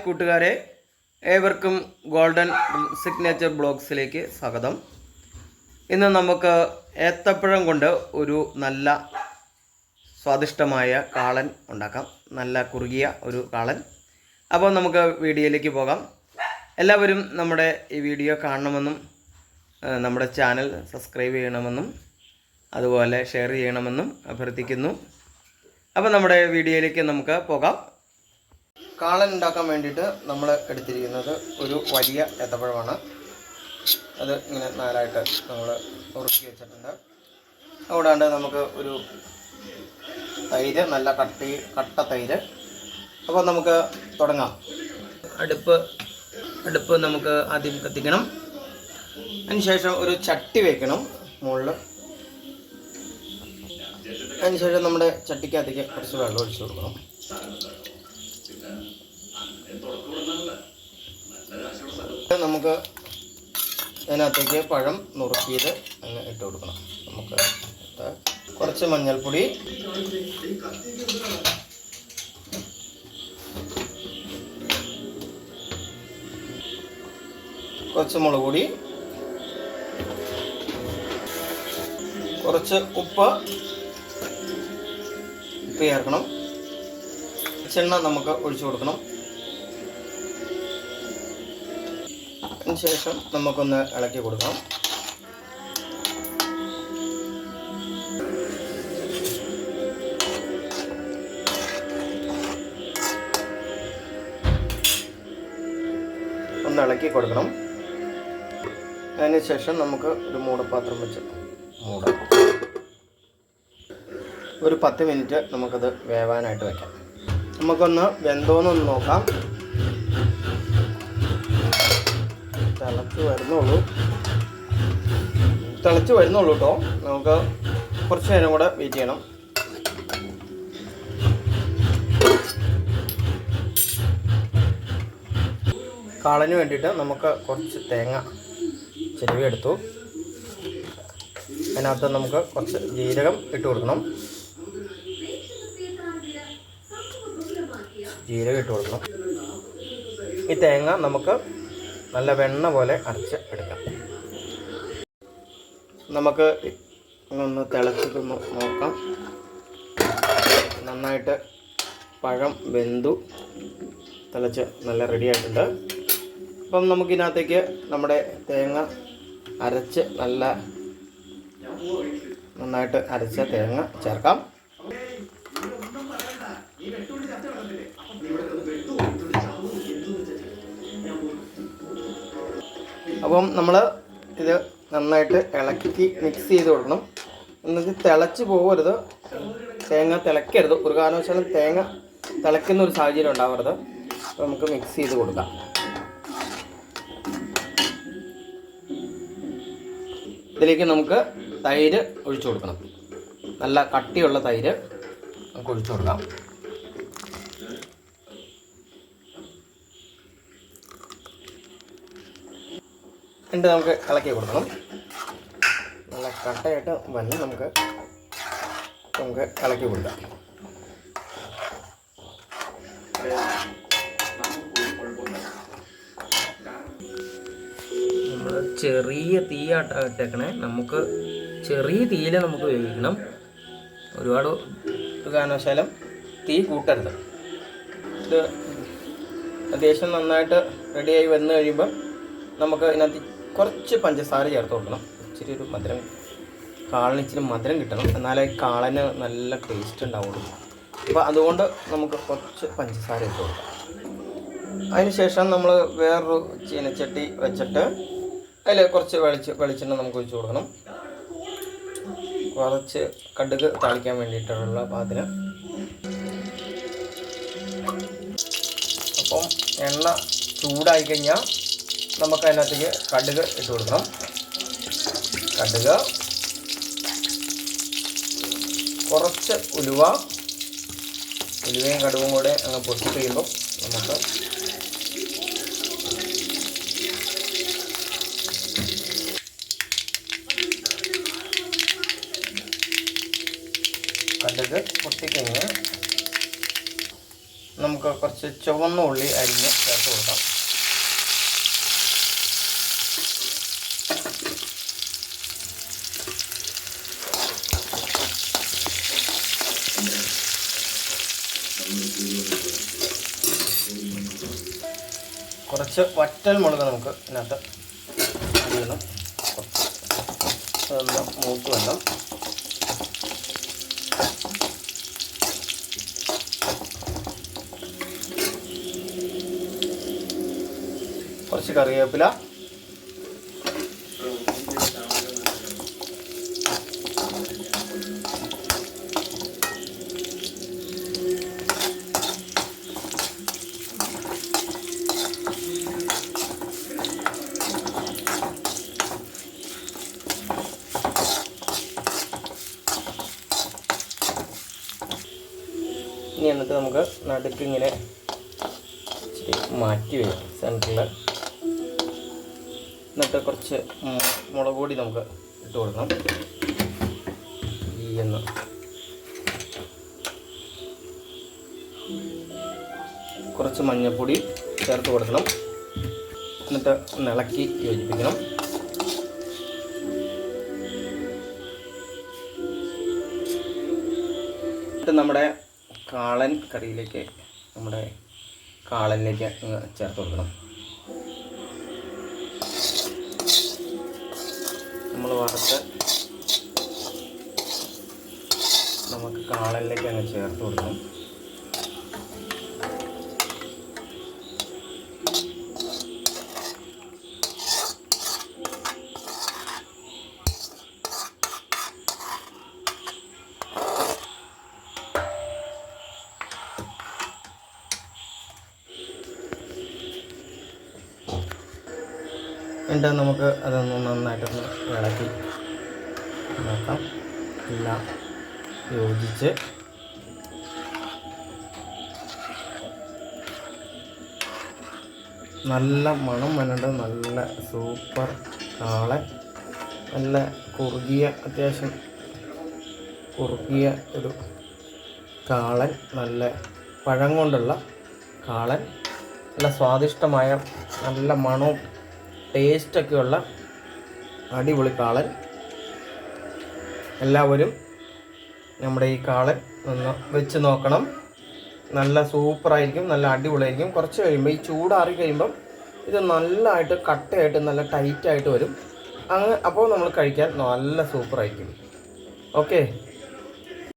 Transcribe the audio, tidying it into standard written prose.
കൂട്ടുകാരെ, ഏവർക്കും golden signature ബ്ലോഗ്സിലേക്ക് സ്വാഗതം. ഇന്ന് നമുക്ക് ഏത്തപ്പഴം കൊണ്ട് ഒരു നല്ല സ്വാദിഷ്ടമായ കാളൻ ഉണ്ടാക്കാം. നല്ല കുറുകിയ ഒരു കാളൻ. അപ്പോൾ നമുക്ക് വീഡിയോയിലേക്ക് പോകാം. എല്ലാവരും നമ്മുടെ ഈ വീഡിയോ കാണണമെന്നും നമ്മുടെ ചാനൽ സബ്സ്ക്രൈബ് ചെയ്യണമെന്നും അതുപോലെ ഷെയർ ചെയ്യണമെന്നും അഭ്യർത്ഥിക്കുന്നു. അപ്പോൾ നമ്മുടെ വീഡിയോയിലേക്ക് നമുക്ക് പോകാം. കാളൻ ഉണ്ടാക്കാൻ വേണ്ടിയിട്ട് നമ്മൾ എടുത്തിരിക്കുന്നത് ഒരു വലിയ ഏത്തപ്പഴമാണ്. അത് ഇങ്ങനെ നാലായിട്ട് നമ്മൾ ഉറുക്കി വെച്ചിട്ടുണ്ട്. അതുകൂടാണ്ട് നമുക്ക് ഒരു തൈര്, നല്ല കട്ട തൈര്. അപ്പോൾ നമുക്ക് തുടങ്ങാം. അടുപ്പ് നമുക്ക് ആദ്യം കത്തിക്കണം. അതിനുശേഷം ഒരു ചട്ടി വയ്ക്കണം മുകളിൽ. അതിനുശേഷം നമ്മുടെ ചട്ടിക്കകത്തേക്ക് കുറച്ച് വെള്ളം ഒഴിച്ചു കൊടുക്കണം. നമുക്ക് അതിനകത്തേക്ക് പഴം നുറുക്കിയത് അങ്ങ് ഇട്ട് കൊടുക്കണം. നമുക്ക് കുറച്ച് മഞ്ഞൾപ്പൊടി, കുറച്ച് മുളക് പൊടി, കുറച്ച് ഉപ്പ് ചേർക്കണം. വെളിച്ചെണ്ണ നമുക്ക് ഒഴിച്ചു കൊടുക്കണം. അതിനുശേഷം നമുക്കൊന്ന് ഇളക്കി കൊടുക്കണം. ഒന്ന് ഇളക്കി കൊടുക്കണം. അതിനുശേഷം നമുക്ക് ഒരു മൂടപ്പാത്രം വെച്ച് മൂടാം. ഒരു 10 മിനിറ്റ് നമുക്കത് വേവാനായിട്ട് വയ്ക്കാം. നമുക്കൊന്ന് വെന്തോന്നൊന്ന് നോക്കാം. തിളച്ച് വരുന്നുള്ളൂ കേട്ടോ. നമുക്ക് കുറച്ച് നേരം കൂടെ വെയിറ്റ് ചെയ്യണം. കാളന് വേണ്ടിയിട്ട് നമുക്ക് കുറച്ച് തേങ്ങ ചിരവി എടുത്തു. അതിനകത്ത് നമുക്ക് കുറച്ച് ജീരകം ഇട്ട് കൊടുക്കണം. ഈ തേങ്ങ നമുക്ക് നല്ല വെണ്ണ പോലെ അരച്ച് എടുക്കാം. നമുക്ക് ഒന്ന് തിളച്ചിട്ടൊന്ന് നോക്കാം. നന്നായിട്ട് പഴം വെന്തു തിളച്ച് നല്ല റെഡി ആയിട്ടുണ്ട്. അപ്പം നമുക്കിതിനകത്തേക്ക് നമ്മുടെ തേങ്ങ അരച്ച് നന്നായിട്ട് അരച്ച തേങ്ങ ചേർക്കാം. അപ്പം നമ്മൾ ഇത് നന്നായിട്ട് ഇളക്കി മിക്സ് ചെയ്ത് കൊടുക്കണം. എന്നിട്ട് തിളച്ച് പോകരുത്, തേങ്ങ തിളക്കരുത്. ഒരു കാരണവശാലും തേങ്ങ തിളയ്ക്കുന്ന ഒരു സാഹചര്യം ഉണ്ടാവരുത്. അപ്പോൾ നമുക്ക് മിക്സ് ചെയ്ത് കൊടുക്കാം. ഇതിലേക്ക് നമുക്ക് തൈര് ഒഴിച്ചു കൊടുക്കണം. നല്ല കട്ടിയുള്ള തൈര് നമുക്ക് ഒഴിച്ചു കൊടുക്കാം. എന്നിട്ട് നമുക്ക് ഇളക്കി കൊടുക്കണം. നല്ല കട്ടയായിട്ട് വന്ന് നമുക്ക് ഇളക്കി കൊടുക്കാം. നമ്മൾ ചെറിയ തീയാട്ടേക്കണേ. നമുക്ക് ചെറിയ തീയിൽ നമുക്ക് വേവിക്കണം. ഒരുപാട് കാരണവശാലും തീ കൂട്ടരുത്. ഇത് അത്യാവശ്യം നന്നായിട്ട് റെഡിയായി വന്നു കഴിയുമ്പോൾ നമുക്ക് ഇതിനകത്ത് കുറച്ച് പഞ്ചസാര ചേർത്ത് കൊടുക്കണം. ഇച്ചിരി ഒരു മധുരം, കാളന് ഇച്ചിരി മധുരം കിട്ടണം. എന്നാലേ കാളന് നല്ല ടേസ്റ്റ് ഉണ്ടാവുള്ളൂ. അപ്പോൾ അതുകൊണ്ട് നമുക്ക് കുറച്ച് പഞ്ചസാര ഇട്ട് കൊടുക്കാം. അതിനുശേഷം നമ്മൾ വേറൊരു ചീനച്ചട്ടി വെച്ചിട്ട് അതിൽ കുറച്ച് വെളിച്ചെണ്ണ നമുക്ക് ഒഴിച്ച് കൊടുക്കണം. കുറച്ച് കടുക് താളിക്കാൻ വേണ്ടിയിട്ടുള്ള പാത്തിന്. അപ്പം എണ്ണ ചൂടായി കഴിഞ്ഞാൽ നമുക്ക് അതിനകത്തേക്ക് കടുക് ഇട്ട് കൊടുക്കണം. കുറച്ച് ഉലുവയും കടുകും കൂടെ അങ്ങ് പൊട്ടി കഴിയുമ്പോൾ നമുക്ക് കടുക് പൊട്ടിക്കഴിഞ്ഞ് നമുക്ക് കുറച്ച് ചുവന്ന ഉള്ളി അരിഞ്ഞ് ചേർത്ത് കൊടുക്കാം. കുറച്ച് വറ്റൽ മുളക് നമുക്ക് ഇതിനകത്ത് അരിയണം. അതൊന്ന് മൂത്ത് വേണം. കുറച്ച് കറിവേപ്പില, ഇനി എന്നിട്ട് നമുക്ക് നടുക്ക് ഇങ്ങനെ ഇച്ചിരി മാറ്റി വരും സെൻറ്ററിൽ. എന്നിട്ട് കുറച്ച് മുളക് പൊടി നമുക്ക് ഇട്ട് കൊടുക്കണം. എന്ന് കുറച്ച് മഞ്ഞൾപ്പൊടി ചേർത്ത് കൊടുക്കണം. എന്നിട്ട് ഇളക്കി യോജിപ്പിക്കണം. എന്നിട്ട് നമ്മുടെ കാളൻ കറിയിലേക്ക് കാളനിലേക്ക് ചേർത്ത് കൊടുക്കണം. നമ്മൾ വറുത്ത് നമുക്ക് കാളനിലേക്ക് അങ്ങ് ചേർത്ത് കൊടുക്കണം. എന്നിട്ട് നമുക്ക് അതൊന്ന് നന്നായിട്ടൊന്ന് ഇളക്കി നോക്കാം. എല്ലാം യോജിച്ച് നല്ല മണം വരേണ്ട നല്ല സൂപ്പർ കാളൻ, നല്ല അത്യാവശ്യം കുറുകിയ ഒരു കാളൻ, നല്ല പഴം കൊണ്ടുള്ള കാളൻ, നല്ല സ്വാദിഷ്ടമായ നല്ല മണവും ടേസ്റ്റൊക്കെയുള്ള അടിപൊളി കാളൻ. എല്ലാവരും നമ്മുടെ ഈ കാളൻ ഒന്ന് വെച്ച് നോക്കണം. നല്ല സൂപ്പറായിരിക്കും, നല്ല അടിപൊളിയായിരിക്കും. കുറച്ച് കഴിയുമ്പോൾ ഈ ചൂടാറി കഴിയുമ്പം ഇത് നല്ലതായിട്ട് കട്ടയായിട്ട് നല്ല ടൈറ്റായിട്ട് വരും. അപ്പോൾ നമ്മൾ കഴിക്കാൻ നല്ല സൂപ്പറായിരിക്കും. ഓക്കെ.